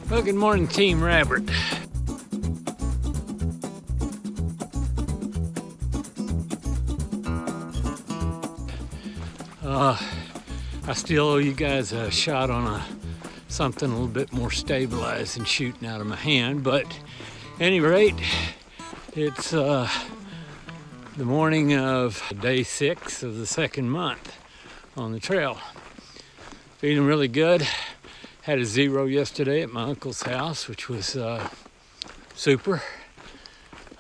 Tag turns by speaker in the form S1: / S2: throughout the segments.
S1: Well, good morning, Team Rabbit. I still owe you guys a shot on something a little bit more stabilized than shooting out of my hand, but at any rate, it's the morning of day 6 of the second month on the trail. Feeling really good. Had a 0 yesterday at my uncle's house, which was super.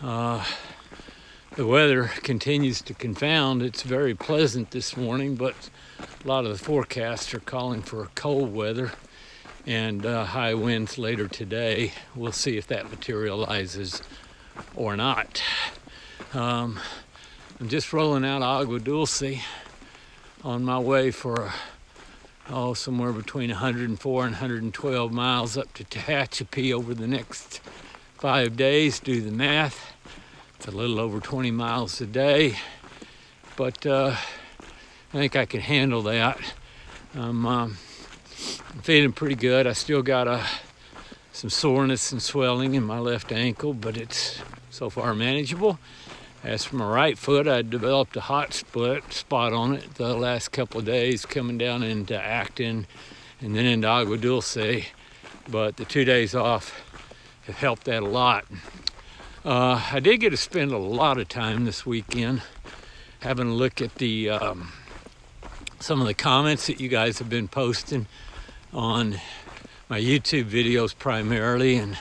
S1: The weather continues to confound. It's very pleasant this morning, but a lot of the forecasts are calling for cold weather and high winds later today. We'll see if that materializes or not. I'm just rolling out Agua Dulce on my way for somewhere between 104 and 112 miles up to Tehachapi over the next 5 days. Do the math. It's a little over 20 miles a day, but I think I can handle that. I'm feeling pretty good. I still got some soreness and swelling in my left ankle, but it's so far manageable. As for my right foot, I developed a hot spot on it the last couple of days, coming down into Acton and then into Agua Dulce, but the 2 days off have helped that a lot. I did get to spend a lot of time this weekend having a look at the some of the comments that you guys have been posting on my YouTube videos primarily, and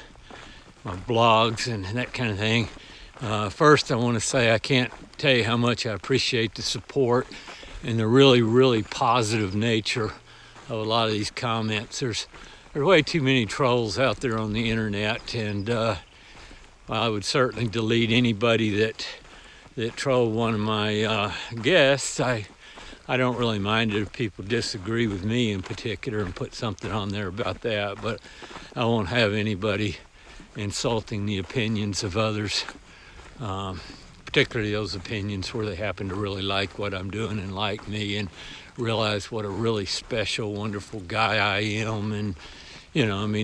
S1: my blogs and that kind of thing. First, I want to say I can't tell you how much I appreciate the support and the really, really positive nature of a lot of these comments. There's way too many trolls out there on the internet, and I would certainly delete anybody that trolled one of my guests. I don't really mind it if people disagree with me in particular and put something on there about that, but I won't have anybody insulting the opinions of others. Particularly those opinions where they happen to really like what I'm doing and like me and realize what a really special, wonderful guy I am. And,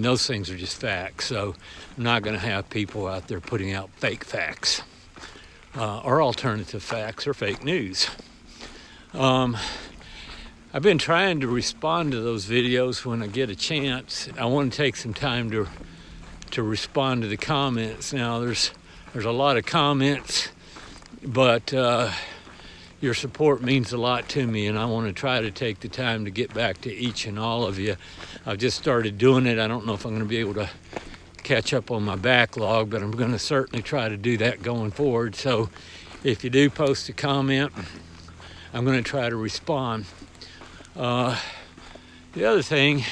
S1: those things are just facts. So I'm not going to have people out there putting out fake facts or alternative facts or fake news. I've been trying to respond to those videos when I get a chance. I want to take some time to respond to the comments. Now, there's a lot of comments, but your support means a lot to me, and I want to try to take the time to get back to each and all of you. I've just started doing it. I don't know if I'm going to be able to catch up on my backlog, but I'm going to certainly try to do that going forward. So if you do post a comment, I'm going to try to respond. The other thing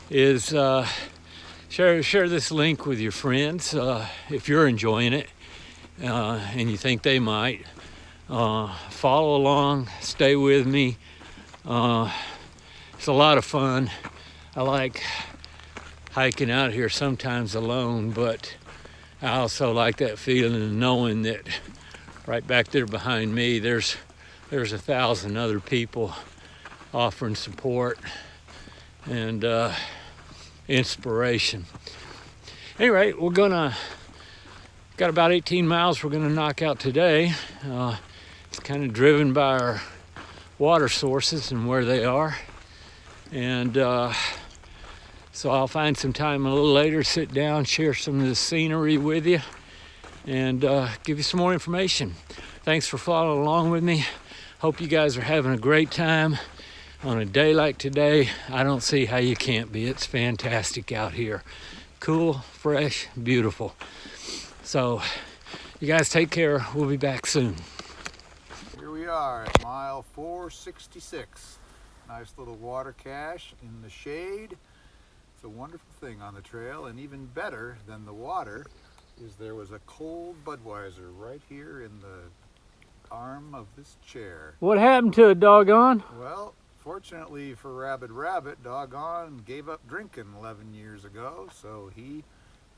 S1: is share this link with your friends if you're enjoying it and you think they might. Follow along, stay with me. It's a lot of fun. I like hiking out here sometimes alone, but I also like that feeling of knowing that right back there behind me there's 1,000 other people offering support and inspiration. Anyway, got about 18 miles we're gonna knock out today. It's kind of driven by our water sources and where they are, and so I'll find some time a little later, sit down, share some of the scenery with you, and give you some more information. Thanks for following along with me. Hope you guys are having a great time on a day like today. I don't see how you can't be. It's fantastic out here. Cool, fresh, beautiful. So you guys take care. We'll be back soon.
S2: Here we are at mile 466. Nice little water cache in the shade. It's a wonderful thing on the trail, and even better than the water is there was a cold Budweiser right here in the arm of this chair.
S1: What happened to it, doggone?
S2: Well, fortunately for Rabbit, doggone gave up drinking 11 years ago, so he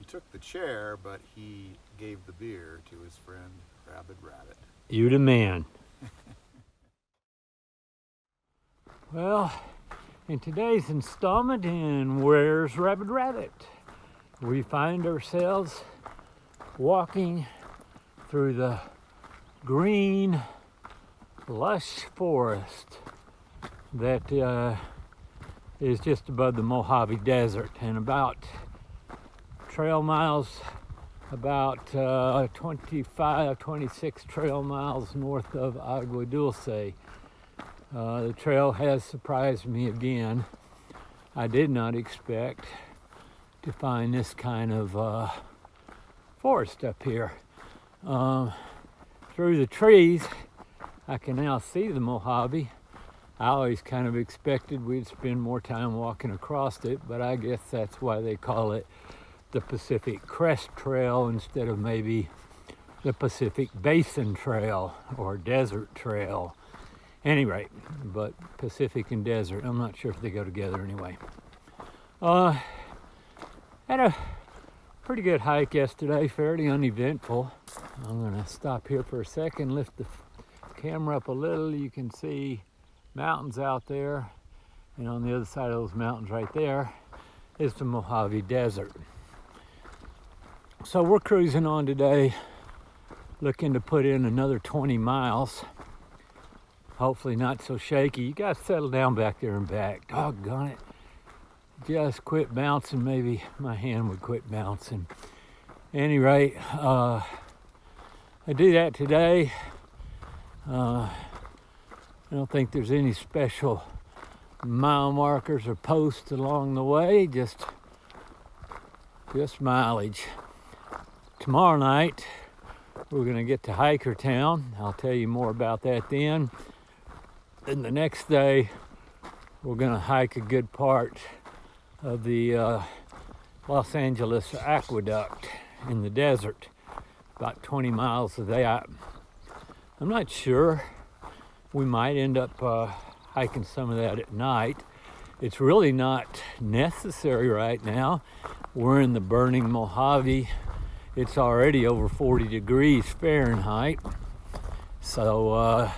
S2: took the chair, but he gave the beer to his friend Rabbit.
S1: You the man. Well, In today's installment in Where's Rabbit Rabbit, we find ourselves walking through the green, lush forest that is just above the Mojave Desert, and about trail miles, about 26 trail miles north of Agua Dulce. The trail has surprised me again. I did not expect to find this kind of forest up here. Through the trees, I can now see the Mojave. I always kind of expected we'd spend more time walking across it, but I guess that's why they call it the Pacific Crest Trail instead of maybe the Pacific Basin Trail or Desert Trail. Anyway, but Pacific and desert, I'm not sure if they go together anyway. Had a pretty good hike yesterday, fairly uneventful. I'm gonna stop here for a second, lift the camera up a little. You can see mountains out there, and on the other side of those mountains right there is the Mojave Desert. So we're cruising on today, looking to put in another 20 miles. Hopefully not so shaky. You guys settle down back there and back. Doggone it. Just quit bouncing. Maybe my hand would quit bouncing. At any rate, I do that today. I don't think there's any special mile markers or posts along the way, just mileage. Tomorrow night, we're going to get to Hikertown. I'll tell you more about that then. And the next day, we're going to hike a good part of the Los Angeles Aqueduct in the desert, about 20 miles of that. I'm not sure. We might end up hiking some of that at night. It's really not necessary right now. We're in the burning Mojave. It's already over 40 degrees Fahrenheit. So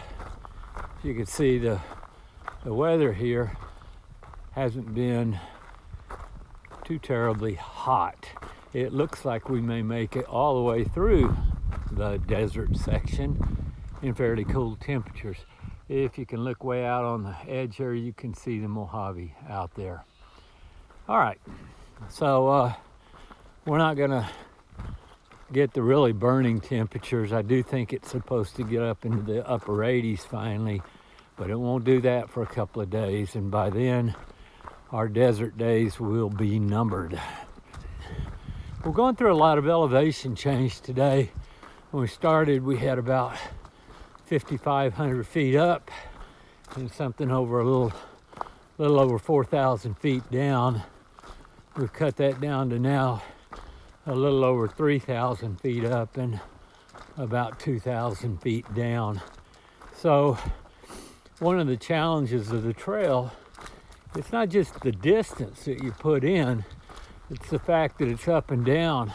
S1: you can see the weather here hasn't been too terribly hot. It looks like we may make it all the way through the desert section in fairly cool temperatures. If you can look way out on the edge here, you can see the Mojave out there. All right, so we're not gonna get the really burning temperatures. I do think it's supposed to get up into the upper 80s finally, but it won't do that for a couple of days, and by then our desert days will be numbered. We're going through a lot of elevation change today. When we started, we had about 5,500 feet up and something over a little over 4,000 feet down. We've cut that down to now a little over 3,000 feet up and about 2,000 feet down. So one of the challenges of the trail, it's not just the distance that you put in, it's the fact that it's up and down.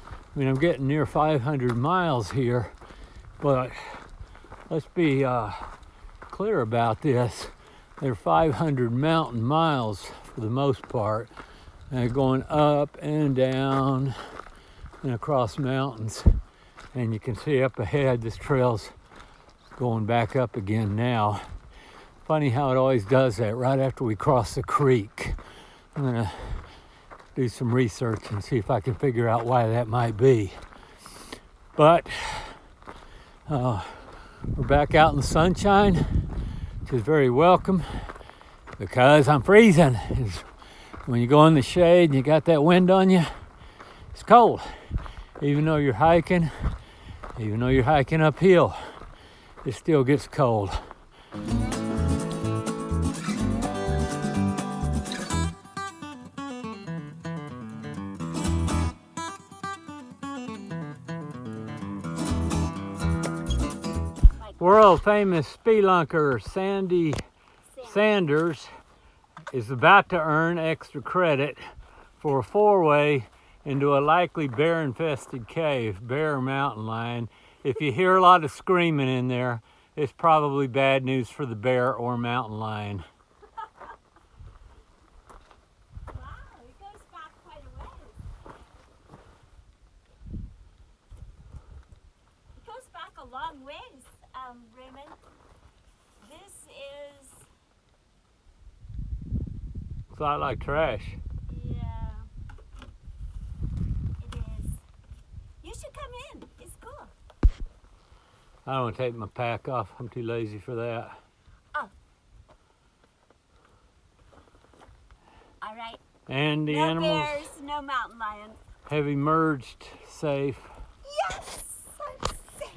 S1: I mean, I'm getting near 500 miles here, but let's be clear about this. They're 500 mountain miles for the most part. And they're going up and down and across mountains. And you can see up ahead, this trail's going back up again now. Funny how it always does that right after we cross the creek. I'm gonna do some research and see if I can figure out why that might be. But we're back out in the sunshine, which is very welcome because I'm freezing. When you go in the shade and you got that wind on you, it's cold. Even though you're hiking uphill, it still gets cold. World famous spelunker Sandy Sanders is about to earn extra credit for a four-way into a likely bear-infested cave, Bear Mountain Lion. If you hear a lot of screaming in there, it's probably bad news for the bear or mountain lion. a lot like trash.
S3: Yeah, it is. You should come in. It's cool.
S1: I don't want to take my pack off. I'm too lazy for that.
S3: Oh. All right.
S1: And the
S3: No
S1: animals
S3: bears, no mountain lions.
S1: have emerged safe.
S3: Yes, I'm safe.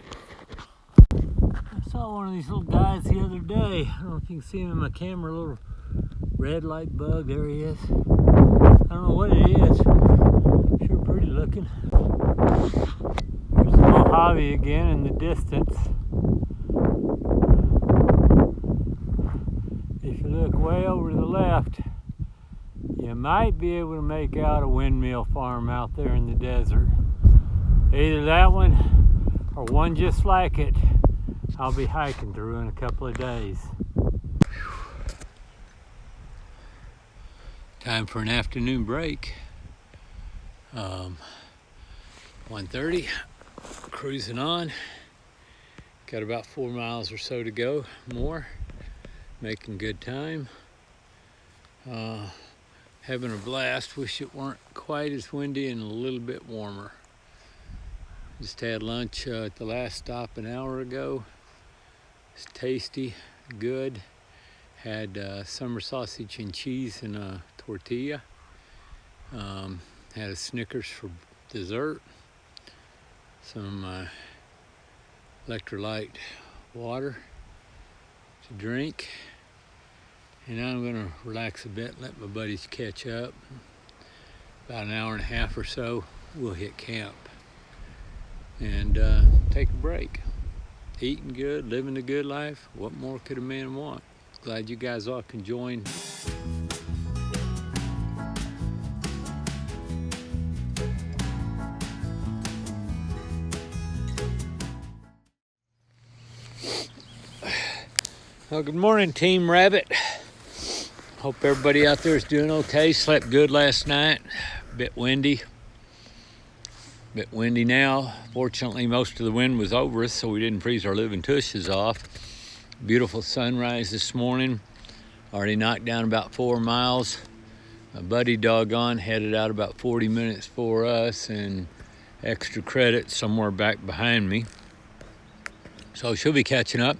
S1: I saw one of these little guys the other day. I don't know if you can see him in my camera, a little red light bug. There he is. I don't know what it is. Sure pretty looking. There's the Mojave again in the distance. If you look way over to the left, you might be able to make out a windmill farm out there in the desert. Either that one or one just like it. I'll be hiking through in a couple of days. Time for an afternoon break. 1:30, cruising on. Got about 4 miles or so to go, more. Making good time. Having a blast. Wish it weren't quite as windy and a little bit warmer. Just had lunch at the last stop an hour ago. It's tasty, good. Had summer sausage and cheese and a tortilla. Had a Snickers for dessert. Some electrolyte water to drink. And now I'm gonna relax a bit, let my buddies catch up. About an hour and a half or so, we'll hit camp and take a break. Eating good, living the good life. What more could a man want? Glad you guys all can join. Well, good morning, Team Rabbit. Hope everybody out there is doing okay. Slept good last night. Bit windy now. Fortunately, most of the wind was over us, so we didn't freeze our living tushes off. Beautiful sunrise this morning. Already knocked down about 4 miles. My buddy doggone headed out about 40 minutes for us, and extra credit somewhere back behind me. So she'll be catching up.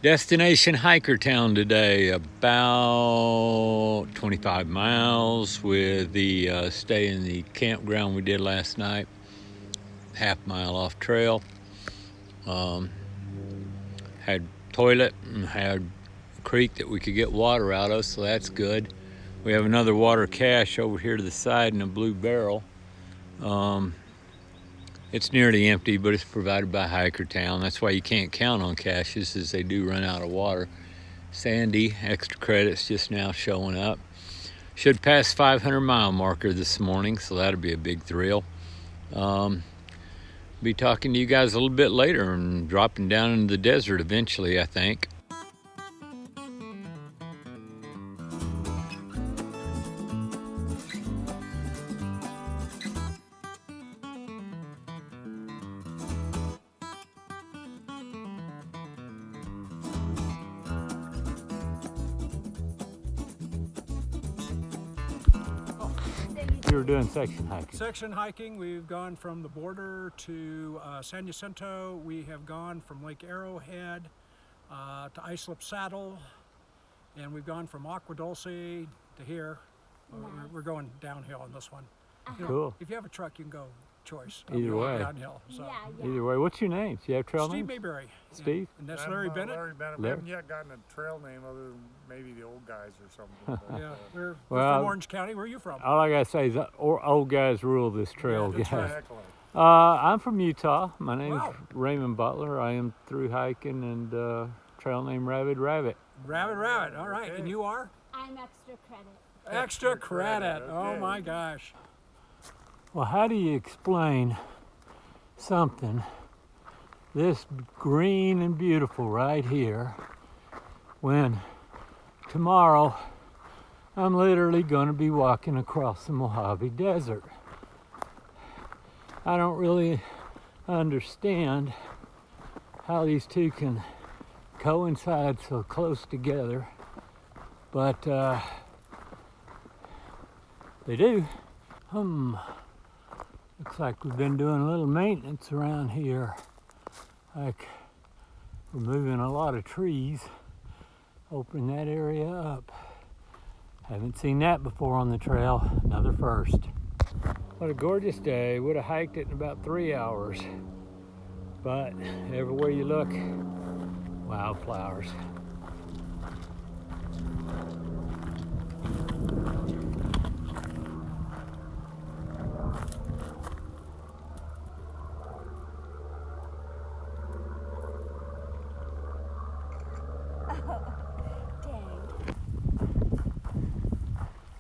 S1: Destination Hikertown today, about 25 miles with the stay in the campground we did last night. Half-mile off trail. Had toilet and had a creek that we could get water out of, so that's good. We have another water cache over here to the side in a blue barrel. It's nearly empty, but it's provided by Hikertown. That's why you can't count on caches, as they do run out of water. Sandy, extra credits just now showing up. Should pass 500 mile marker this morning, so that'll be a big thrill. Be talking to you guys a little bit later and dropping down into the desert eventually, I think. You were doing section hiking.
S4: Section hiking, we've gone from the border to San Jacinto. We have gone from Lake Arrowhead to Islip Saddle, and we've gone from Agua Dulce to here. We're going downhill on this one. You know,
S1: Cool.
S4: if you have a truck, you can go choice.
S1: Either way.
S4: Downhill. So.
S3: Yeah.
S1: Either way, what's your name? Do you have trail
S4: Steve
S1: names?
S4: Mayberry.
S1: Steve?
S4: And that's Larry Bennett.
S5: Larry Bennett. We
S1: Larry.
S5: haven't yet gotten a trail name other than maybe the old guys or something. But,
S4: Yeah, we're
S1: Well,
S4: from Orange County. Where are you from?
S1: All I gotta say is old guys rule this trail,
S4: that's
S1: guys.
S5: Exactly.
S1: I'm from Utah. My name's
S4: Wow.
S1: Raymond Butler. I am through hiking and trail name Rabbit.
S4: Rabbit. All right.
S5: Okay.
S4: And you are?
S3: I'm extra credit.
S4: Extra credit. Oh
S5: okay.
S4: my gosh.
S1: Well, how do you explain something this green and beautiful right here when tomorrow I'm literally going to be walking across the Mojave Desert? I don't really understand how these two can coincide so close together, but They do. Looks like we've been doing a little maintenance around here. Like removing a lot of trees, opening that area up. Haven't seen that before on the trail. Another first. What a gorgeous day. Would have hiked it in about 3 hours. But everywhere you look, wildflowers.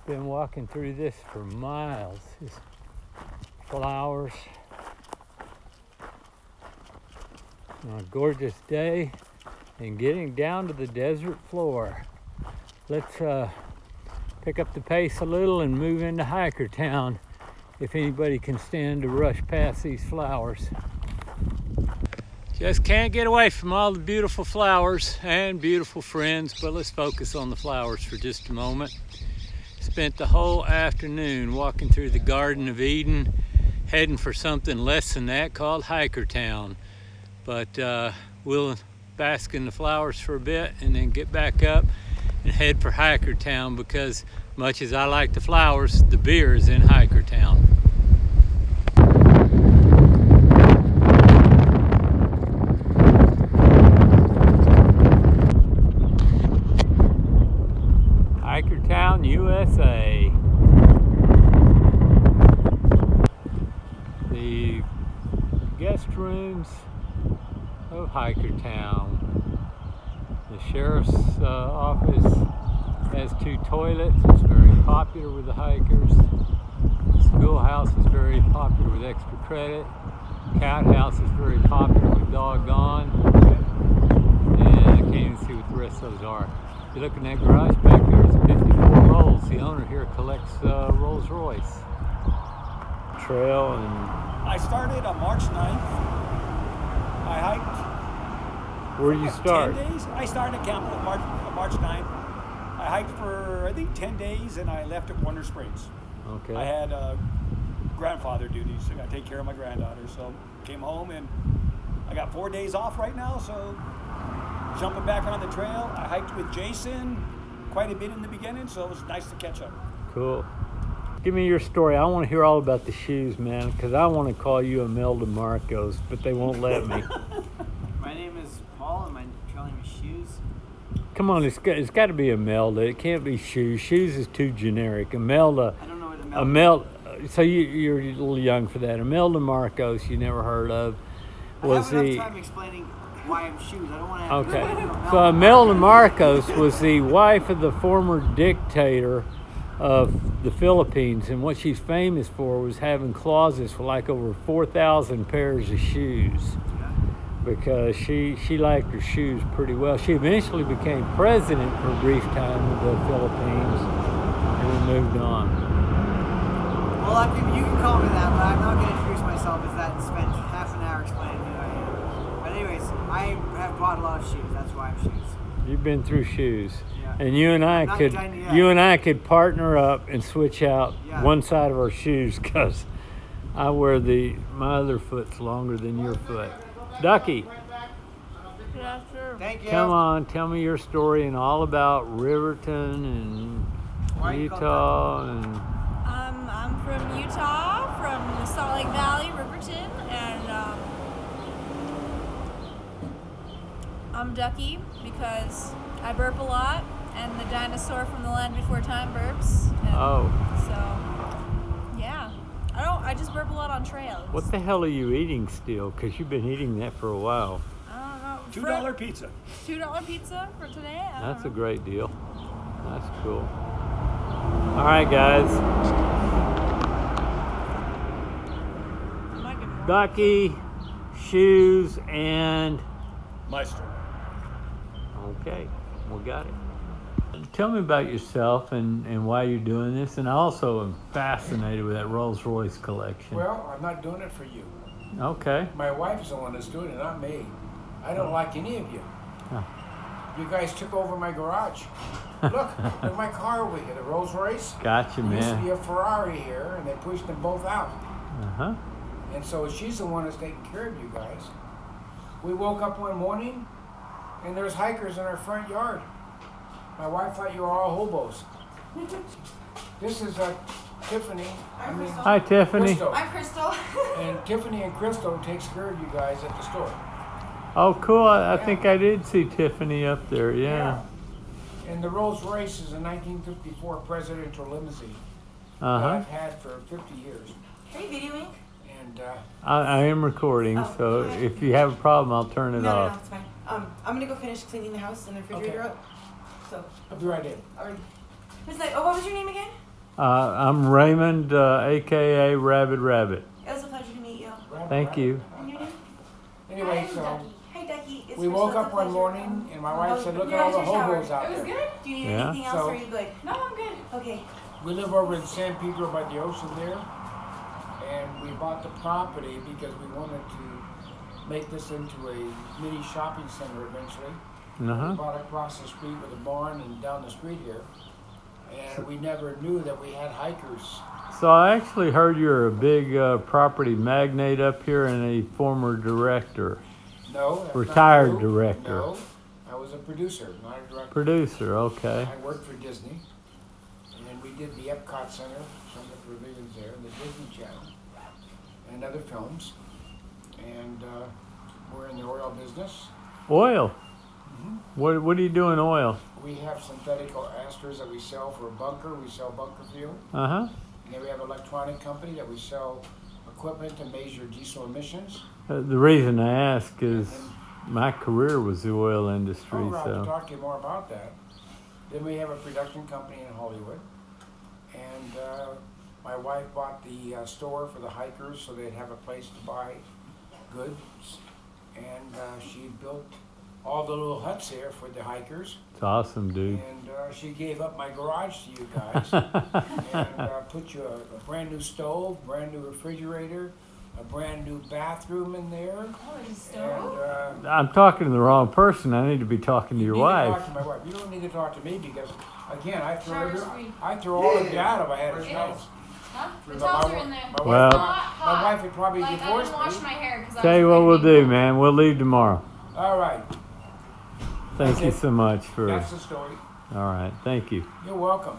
S1: Been walking through this for miles. Just flowers. On a gorgeous day and getting down to the desert floor. Let's pick up the pace a little and move into Hikertown if anybody can stand to rush past these flowers. Just can't get away from all the beautiful flowers and beautiful friends, but let's focus on the flowers for just a moment. Spent the whole afternoon walking through the Garden of Eden, heading for something less than that called Hikertown. But we'll bask in the flowers for a bit and then get back up and head for Hikertown, because much as I like the flowers, the beer is in Hikertown. Hikertown USA. The guest rooms of Hikertown. The sheriff's office has 2 toilets. It's very popular with the hikers. The schoolhouse is very popular with extra credit. Cat house is very popular with doggone. And I can't even see what the rest of those are. If you look in that garage back there, it's 54 Rolls. The owner here collects Rolls Royce. Trail and...
S4: I started on March 9th. I hiked.
S1: Where did you start?
S4: 10 days. I started at camp on March 9th. I hiked for, I think, 10 days, and I left at Warner Springs.
S1: Okay.
S4: I had grandfather duties. I got to take care of my granddaughter. So came home, and I got 4 days off right now. So jumping back on the trail. I hiked with Jason quite a bit in the beginning, so it was nice to catch up.
S1: Cool. Give me your story. I want to hear all about the shoes, man, because I want to call you Imelda Marcos, but they won't let me.
S6: My name is Paul, and my trail name is Shoes.
S1: Come on, it's got to be Imelda. It can't be Shoes. Shoes is too generic. Imelda.
S6: I don't know what Imelda
S1: So you're a little young for that. Imelda Marcos, you never heard of.
S6: I have enough time explaining why I'm Shoes. I don't want to have
S1: Okay.
S6: to
S1: So Imelda Marcos was the wife of the former dictator of the Philippines, and what she's famous for was having closets for like over 4,000 pairs of shoes, because she liked her shoes pretty well. She eventually became president for a brief time of the Philippines and then moved on.
S6: Well, you can call me that, but I'm not going to introduce myself as that and spend half an hour explaining who I am. But anyways, I have bought a lot of shoes. That's why I'm Shoes.
S1: You've been through shoes.
S6: Yeah.
S1: And you and I could partner up and switch out one side of our shoes, because I wear my other foot's longer than your foot. Ducky.
S3: Yeah, sure.
S6: Thank you.
S1: Come on, tell me your story and all about Riverton and Utah and...
S3: I'm from Utah, from the Salt Lake Valley, Riverton, and I'm Ducky because I burp a lot, and the dinosaur from the Land Before Time burps. And so, yeah. I just burp a lot on trails.
S1: What the hell are you eating still? Because you've been eating that for a while.
S3: I don't know.
S4: $2 pizza.
S3: $2 pizza for today?
S1: That's a great deal. That's cool. All right, guys. Ducky, Shoes, and...
S4: Meister.
S1: Okay, we got it. Tell me about yourself and why you're doing this, and I also am fascinated with that Rolls Royce collection.
S7: Well, I'm not doing it for you.
S1: Okay.
S7: My wife's the one that's doing it, not me. I don't like any of you.
S1: Huh.
S7: You guys took over my garage. Look at my car over here, the Rolls Royce.
S1: Gotcha,
S7: There used to be
S1: man.
S7: a Ferrari here, and they pushed them both out.
S1: Uh-huh.
S7: And so she's the one that's taking care of you guys. We woke up one morning, and there's hikers in our front yard. My wife thought you were all hobos. This is Tiffany.
S1: Hi, Tiffany.
S7: Crystal.
S3: I'm Crystal.
S7: And Tiffany and Crystal takes care of you guys at the store.
S1: Oh, cool. I think I did see Tiffany up there. Yeah.
S7: And the Rolls Royce is a 1954 presidential limousine that
S1: Uh-huh.
S7: I've had for 50 years.
S3: Are you videoing?
S7: And
S1: I am recording,
S3: Oh,
S1: so
S3: okay.
S1: if you have a problem, I'll turn it
S8: No,
S1: off.
S8: it's fine. I'm gonna go finish cleaning the house and the refrigerator
S7: Okay.
S8: up. So,
S7: I'll be right in.
S8: already.
S3: It's like, oh, what was your name again?
S1: I'm Raymond, a.k.a. Rabbit Rabbit.
S3: It was a pleasure to meet you.
S1: Thank you.
S3: And your name?
S7: Anyway,
S3: I'm
S7: so
S3: Ducky. Hi, Ducky. It's
S7: we
S3: Crystal.
S7: woke
S3: It's a
S7: up one
S3: pleasure.
S7: morning, and my wife said, "Look
S3: Yeah,
S7: at all
S3: it's
S7: the
S3: your shower.
S7: hobos out
S3: It was
S7: there."
S3: good? Do you need
S1: Yeah.
S3: anything else,
S7: So-
S3: or are you good? No, I'm good. Okay.
S7: We live over in San Pedro by the ocean there, and we bought the property because we wanted to make this into a mini shopping center eventually. We
S1: Uh-huh.
S7: bought across the street with a barn and down the street here, and we never knew that we had hikers.
S1: So I actually heard you're a big property magnate up here and a former director.
S7: No, that's not
S1: Retired
S7: true.
S1: director.
S7: No, I was a producer, not a director.
S1: Producer, okay.
S7: I worked for Disney, and we did the Epcot Center, some of the pavilions there, and the Disney Channel, and other films. And we're in the oil business.
S1: Oil. What do you do in oil?
S7: We have synthetic esters that we sell for bunker. We sell bunker fuel.
S1: Uh-huh.
S7: And then we have an electronic company that we sell equipment to measure diesel emissions.
S1: The reason I ask is my career was the oil industry,
S7: Oh, Rob, to
S1: so.
S7: talk to you more about that. Then we have a production company in Hollywood. And my wife bought the store for the hikers so they'd have a place to buy goods. And she built all the little huts here for the hikers.
S1: It's awesome, dude.
S7: And she gave up my garage to you guys and put you a brand new stove, brand new refrigerator, a brand new bathroom in there.
S3: Oh, there's a stove?
S7: And
S1: I'm talking to the wrong person. I need to be talking to
S7: you
S1: your
S7: need
S1: wife.
S7: to talk to my wife. You don't need to talk to me because, again,
S3: Shower's free.
S7: I throw all of you out if I had a
S3: It
S7: smell.
S3: is. Huh? The
S7: But
S3: towels
S7: my
S3: are in there.
S7: My,
S1: Well-
S7: my wife would probably
S3: Like, I
S7: divorce
S3: didn't wash
S7: me.
S3: my hair because I
S1: Tell
S3: was
S1: you what we'll
S3: afraid to
S1: do, man. We'll leave tomorrow.
S7: All right,
S1: Thank you
S7: Okay.
S1: so much for.
S7: that's the story.
S1: All right. Thank you.
S7: You're welcome.